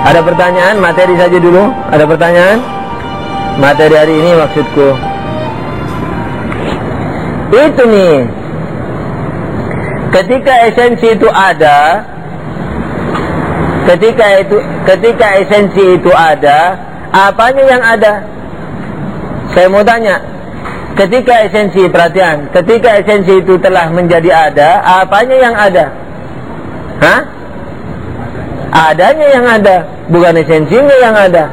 Ada pertanyaan? Materi saja dulu. Ada pertanyaan? Materi hari ini maksudku itu nih, ketika esensi itu ada, ketika esensi itu ada, apanya yang ada? Saya mau tanya, ketika esensi, perhatian, ketika esensi itu telah menjadi ada, apanya yang ada? Hah? Adanya yang ada, bukan esensinya yang ada.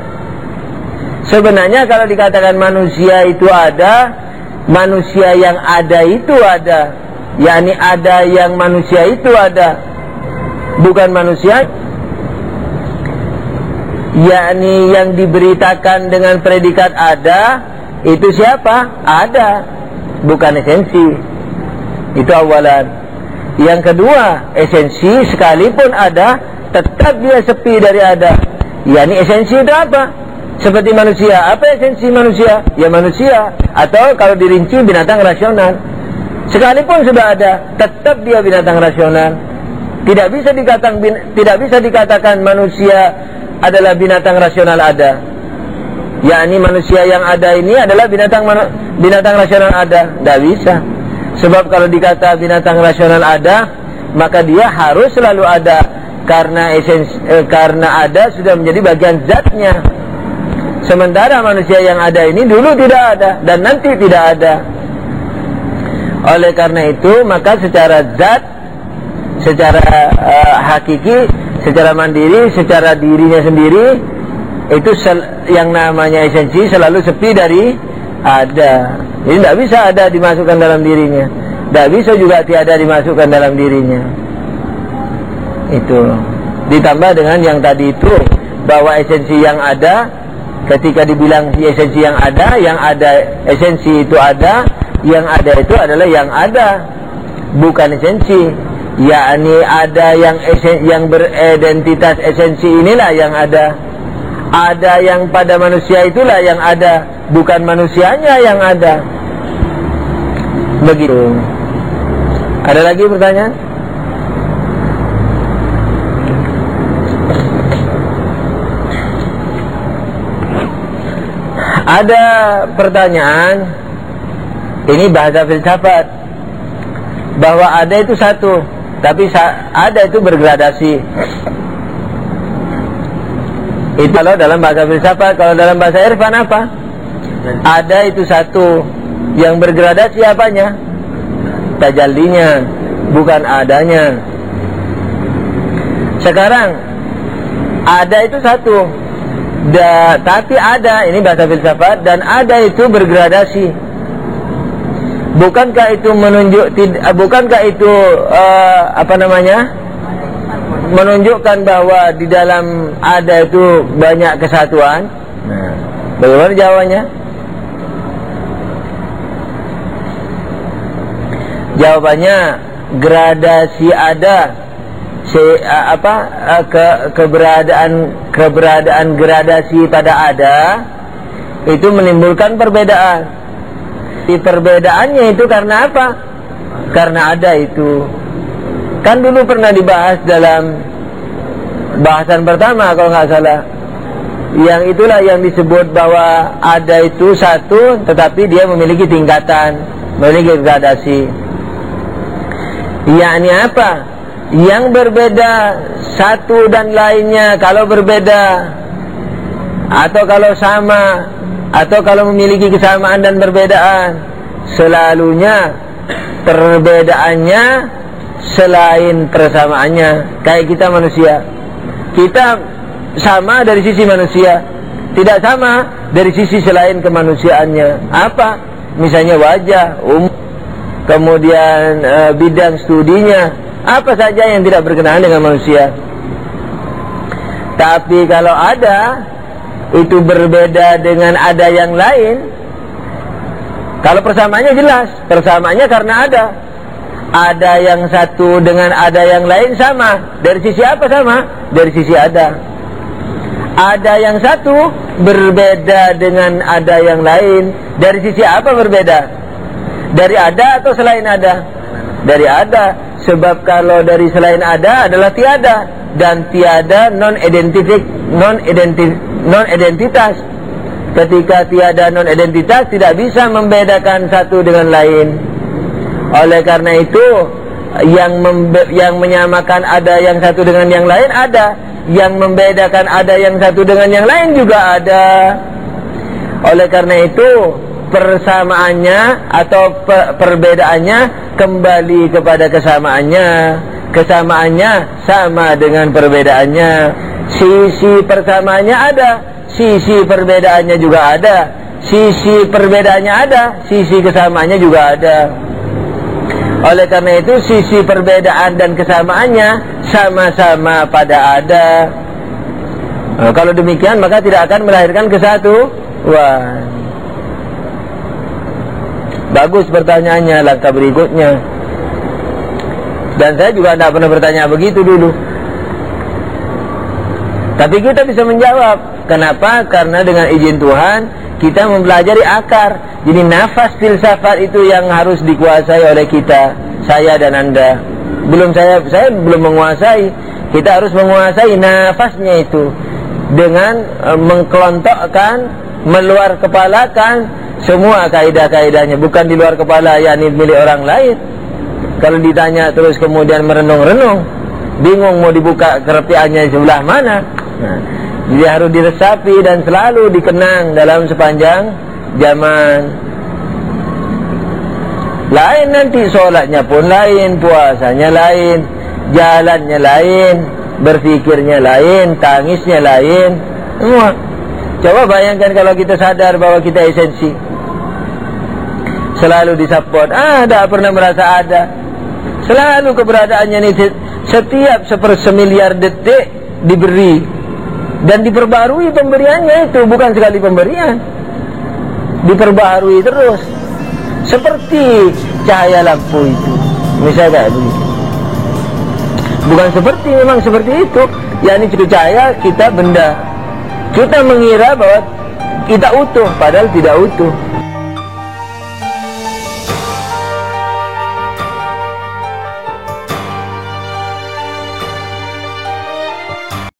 Sebenarnya kalau dikatakan manusia itu ada, manusia yang ada itu ada, yakni ada yang manusia itu ada, bukan manusia, yakni yang diberitakan dengan predikat ada, itu siapa? Ada, bukan esensi. Itu awalan. Yang kedua, esensi sekalipun ada, tetap dia sepi dari ada. Yakni esensi itu apa? Seperti manusia. Apa esensi manusia? Ya manusia. Atau kalau dirinci, binatang rasional. Sekalipun sudah ada, tetap dia binatang rasional. Tidak bisa dikatakan manusia adalah binatang rasional ada. Yakni manusia yang ada ini adalah binatang rasional ada. Tidak bisa. Sebab kalau dikata binatang rasional ada, maka dia harus selalu ada. Karena ada sudah menjadi bagian zatnya. Sementara manusia yang ada ini dulu tidak ada dan nanti tidak ada. Oleh karena itu, maka secara zat, secara hakiki, secara mandiri, secara dirinya sendiri, itu yang namanya esensi selalu sepi dari ada. Jadi tidak bisa ada dimasukkan dalam dirinya, tidak bisa juga tiada dimasukkan dalam dirinya. Itu ditambah dengan yang tadi itu, bahwa esensi yang ada, ketika dibilang esensi yang ada esensi itu ada, yang ada itu adalah yang ada, bukan esensi. Yakni ada yang beridentitas esensi, inilah yang ada. Ada yang pada manusia itulah yang ada, bukan manusianya yang ada. Begitu. Ada lagi pertanyaan? Ada pertanyaan, ini bahasa filsafat, bahwa ada itu satu, tapi ada itu bergradasi. Itu kalau dalam bahasa filsafat. Kalau dalam bahasa irfan apa? Ada itu satu, yang bergradasi apanya? Tajallinya, bukan adanya. Sekarang ada itu satu, tapi ada, ini bahasa filsafat, dan ada itu bergradasi. Bukankah itu bukankah itu menunjukkan bahwa di dalam ada itu banyak kesatuan? Nah, bagaimana jawabannya? Jawabannya, gradasi ada, keberadaan gradasi pada ada itu menimbulkan perbedaan. Di perbedaannya itu karena apa? Karena ada itu. Kan dulu pernah dibahas dalam bahasan pertama kalau nggak salah, yang itulah yang disebut bahwa ada itu satu, tetapi dia memiliki tingkatan, memiliki gradasi. Yakni apa? Yang berbeda satu dan lainnya, kalau berbeda atau kalau sama, atau kalau memiliki kesamaan dan perbedaan, selalunya perbedaannya selain persamaannya. Kayak kita manusia, kita sama dari sisi manusia, tidak sama dari sisi selain kemanusiaannya. Apa? Misalnya wajah, kemudian bidang studinya, apa saja yang tidak berkenaan dengan manusia. Tapi kalau ada itu berbeda dengan ada yang lain, kalau persamaannya jelas, persamaannya karena ada. Ada yang satu dengan ada yang lain sama. Dari sisi apa sama? Dari sisi ada. Ada yang satu berbeda dengan ada yang lain. Dari sisi apa berbeda? Dari ada atau selain ada? Dari ada. Sebab kalau dari selain ada adalah tiada. dan tiada non-identitas. Ketika tiada non-identitas, tidak bisa membedakan satu dengan lain. Oleh karena itu, yang menyamakan ada yang satu dengan yang lain ada, yang membedakan ada yang satu dengan yang lain juga ada. Oleh karena itu, persamaannya atau perbedaannya kembali kepada kesamaannya. Kesamaannya sama dengan perbedaannya. Sisi persamaannya ada, sisi perbedaannya juga ada. Sisi perbedaannya ada, sisi kesamaannya juga ada. Oleh karena itu, sisi perbedaan dan kesamaannya sama-sama pada ada. Nah, kalau demikian, maka tidak akan melahirkan kesatuan. Bagus pertanyaannya, langkah berikutnya. Dan saya juga tidak pernah bertanya begitu dulu. Tapi kita bisa menjawab. Kenapa? Karena dengan izin Tuhan, kita mempelajari akar. Jadi nafas filsafat itu yang harus dikuasai oleh kita, saya dan Anda. Saya belum menguasai. Kita harus menguasai nafasnya itu dengan mengkelontokkan, meluar kepalakan semua kaidah-kaidahnya, bukan di luar kepala, yakni milik orang lain. Kalau ditanya terus kemudian merenung-renung, bingung mau dibuka keretiannya sebelah mana. Nah, jadi harus diresapi dan selalu dikenang dalam sepanjang zaman. Lain nanti sholatnya pun lain, puasanya lain, jalannya lain, berfikirnya lain, tangisnya lain, semua. Coba bayangkan kalau kita sadar bahwa kita esensi, selalu disupport, tidak pernah merasa ada, selalu keberadaannya ini setiap sepersemiliar detik diberi dan diperbarui pemberiannya itu, bukan sekali pemberian, diperbarui terus seperti cahaya lampu itu, misalnya begitu. Bukan seperti, memang seperti itu, yakni cahaya kita benda. Kita mengira bahwa kita utuh, padahal tidak utuh.